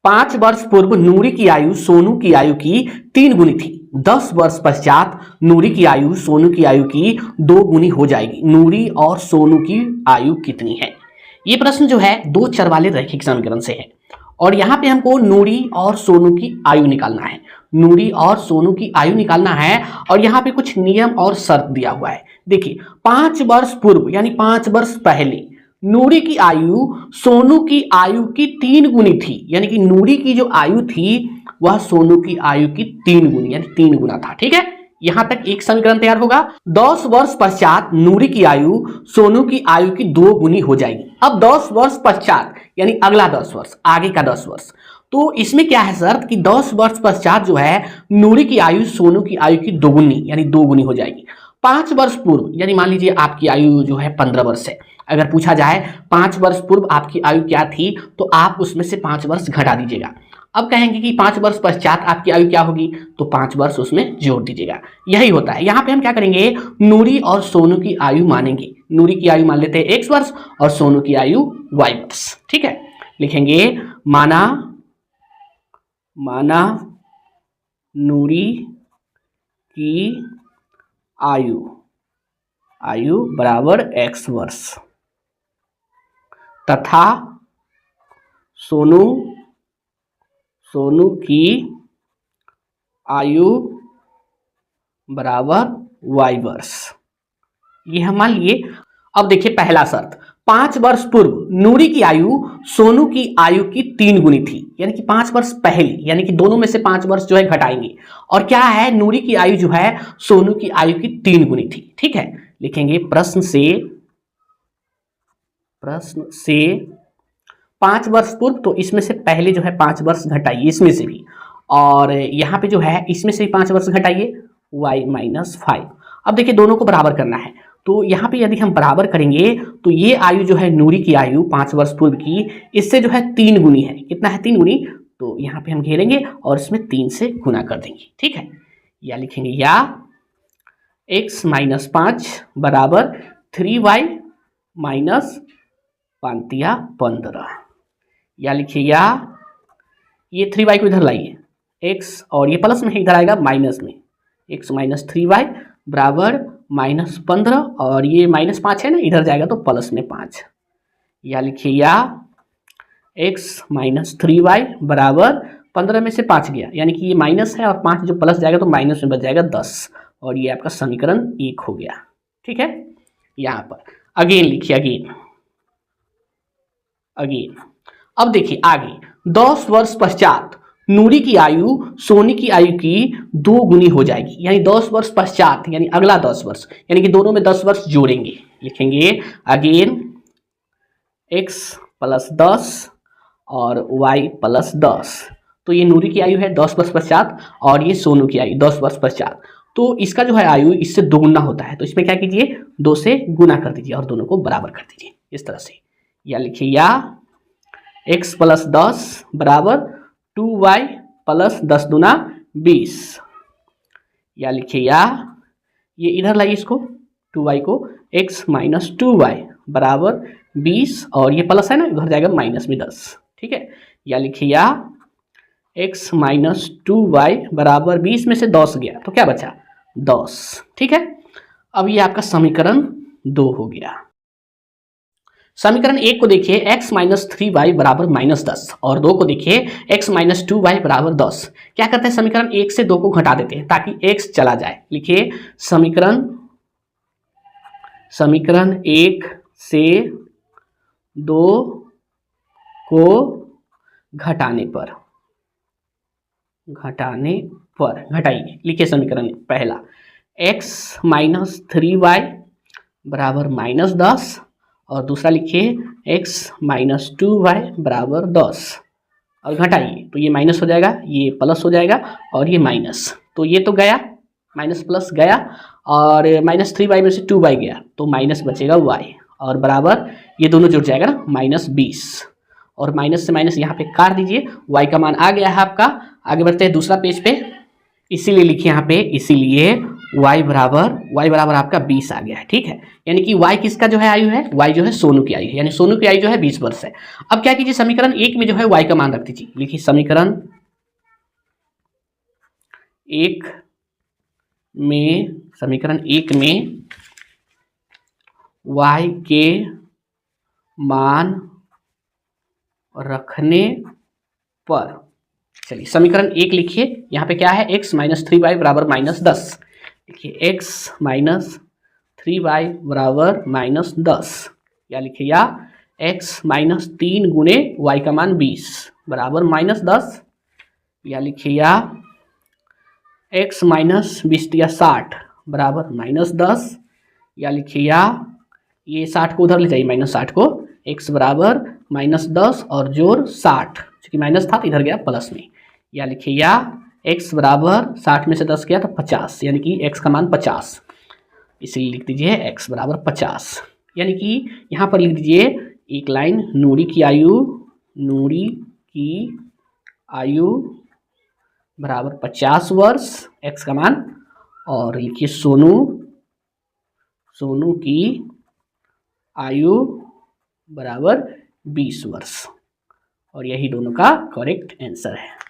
5 वर्ष पूर्व नूरी की आयु सोनू की आयु की 3 गुनी थी। 10 वर्ष पश्चात नूरी की आयु सोनू की आयु की 2 गुनी हो जाएगी। नूरी और सोनू की आयु कितनी है? ये प्रश्न जो है 2 चर वाले रैखिक समीकरण से है और यहाँ पे हमको नूरी और सोनू की आयु निकालना है। नूरी और सोनू की आयु निकालना है और यहाँ पे कुछ नियम और शर्त दिया हुआ है। देखिए 5 वर्ष पूर्व यानी 5 वर्ष पहले नूरी की आयु सोनू की आयु की 3 गुनी थी, यानी कि नूरी की जो आयु थी वह सोनू की आयु की 3 गुनी यानी 3 गुना था। ठीक है, यहां तक एक समीकरण तैयार होगा। 10 वर्ष पश्चात नूरी की आयु सोनू की आयु की 2 गुनी हो जाएगी। अब 10 वर्ष पश्चात यानी अगला 10 वर्ष, आगे का 10 वर्ष, तो इसमें क्या है शर्त कि 10 वर्ष पश्चात जो है नूरी की आयु सोनू की आयु की 2 गुनी यानी 2 गुनी हो जाएगी। 5 वर्ष पूर्व यानी मान लीजिए आपकी आयु जो है 15 वर्ष है, अगर पूछा जाए 5 वर्ष पूर्व आपकी आयु क्या थी तो आप उसमें से 5 वर्ष घटा दीजिएगा। अब कहेंगे कि 5 वर्ष पश्चात आपकी आयु क्या होगी, तो 5 वर्ष उसमें जोड़ दीजिएगा। यही होता है। यहाँ पे हम क्या करेंगे, नूरी और सोनू की आयु मानेंगे। नूरी की आयु मान लेते हैं x वर्ष और सोनू की आयु y वर्ष। ठीक है, लिखेंगे माना नूरी की आयु बराबर x वर्ष तथा सोनू की आयु बराबर y वर्ष, ये हम मान लिए। अब देखिए पहला शर्त, 5 वर्ष पूर्व नूरी की आयु सोनू की आयु की 3 गुनी थी, यानी कि 5 वर्ष पहले, यानी कि दोनों में से 5 वर्ष जो है घटाएंगे और क्या है, नूरी की आयु जो है सोनू की आयु की 3 गुनी थी। ठीक है, लिखेंगे प्रश्न से 5 वर्ष पूर्व, तो इसमें से पहले जो है 5 वर्ष घटाइए इसमें से भी, और यहाँ पे जो है इसमें से भी 5 वर्ष घटाइए y माइनस 5। अब देखिए दोनों को बराबर करना है, तो यहाँ पे यदि हम बराबर करेंगे तो ये आयु जो है नूरी की आयु 5 वर्ष पूर्व की, इससे जो है 3 गुनी है। कितना है? 3 गुनी। तो यहाँ पे हम घेरेंगे और इसमें 3 से गुना कर देंगे। ठीक है, या लिखेंगे या x माइनस 5 बराबर 3y माइनस 5×15, या लिखिए या ये 3y को इधर लाइए, x और ये प्लस में इधर आएगा माइनस में, x माइनस 3y बराबर माइनस 15 और ये माइनस 5 है ना, इधर जाएगा तो प्लस में 5, या लिखिए या x माइनस 3y बराबर 15 में से 5 गया यानी कि ये माइनस है और 5 जो प्लस जाएगा तो माइनस में बच जाएगा 10 और ये आपका समीकरण 1 हो गया। ठीक है, यहाँ पर अगेन लिखिए अगेन। अब देखिए आगे 10 वर्ष पश्चात नूरी की आयु सोनी की आयु की 2 गुनी हो जाएगी, यानी 10 वर्ष पश्चात यानी अगला 10 वर्ष, यानी कि दोनों में 10 वर्ष जोड़ेंगे। लिखेंगे अगेन x प्लस 10 और y प्लस 10, तो ये नूरी की आयु है 10 वर्ष पश्चात और ये सोनू की आयु 10 वर्ष पश्चात, तो इसका जो है आयु इससे 2 गुना होता है, तो इसमें क्या कीजिए 2 से गुना कर दीजिए और दोनों को बराबर कर दीजिए इस तरह से। या लिखिए या x प्लस 10 बराबर 2y प्लस 10 दूना 20, या लिखिए या ये इधर लाइए इसको 2y को, x माइनस 2y बराबर 20 और ये प्लस है ना, इधर जाएगा माइनस में 10। ठीक है, या लिखिए या x माइनस 2y बराबर 20 में से 10 गया तो क्या बचा 10। ठीक है, अब ये आपका समीकरण 2 हो गया। समीकरण 1 को देखिए x माइनस 3y बराबर माइनस 10 और 2 को देखिए x माइनस 2y बराबर 10। क्या करते हैं, समीकरण 1 से 2 को घटा देते हैं ताकि x चला जाए। लिखिए समीकरण 1 से 2 को घटाइए। लिखिए समीकरण पहला x माइनस 3y बराबर माइनस 10 और दूसरा लिखिए x माइनस 2y बराबर 10 और घटाइए, तो ये माइनस हो जाएगा, ये प्लस हो जाएगा और ये माइनस, तो ये तो गया माइनस प्लस गया और माइनस 3y में से 2y गया तो माइनस बचेगा y और बराबर ये दोनों जुड़ जाएगा ना माइनस 20 और माइनस से माइनस यहाँ पे काट दीजिए, y का मान आ गया है आपका। आगे बढ़ते हैं दूसरा पेज पे, इसीलिए लिखिए यहाँ पे, इसीलिए y बराबर आपका 20 आ गया है, ठीक है। यानी कि y किसका जो है आयु है, y जो है सोनू की आयु है, यानी सोनू की आयु जो है 20 वर्ष है। अब क्या कीजिए, समीकरण 1 में जो है y का मान रख दीजिए। लिखिए समीकरण 1 में y के मान रखने पर, चलिए समीकरण 1 लिखिए। यहाँ पे क्या है, x माइनस 3y बराबर -10। लिखिए x माइनस 3y बराबर -10, या लिखिए या x माइनस 3 गुने y का मान 20 बराबर -10, या लिखिए या x माइनस 20 या 60 बराबर -10, या लिखिए या ये 60 को उधर ले जाइए, -60 को, x बराबर -10 और जोड़ 60, क्योंकि माइनस था तो इधर गया प्लस में, या लिखिए या x बराबर 60 में से 10 गया तो 50, यानी कि x का मान 50, इसलिए लिख दीजिए x बराबर 50। यानी कि यहाँ पर लिख दीजिए एक लाइन, नूरी की आयु बराबर 50 वर्ष, x का मान, और लिखिए सोनू की आयु बराबर 20 वर्ष, और यही दोनों का करेक्ट आंसर है।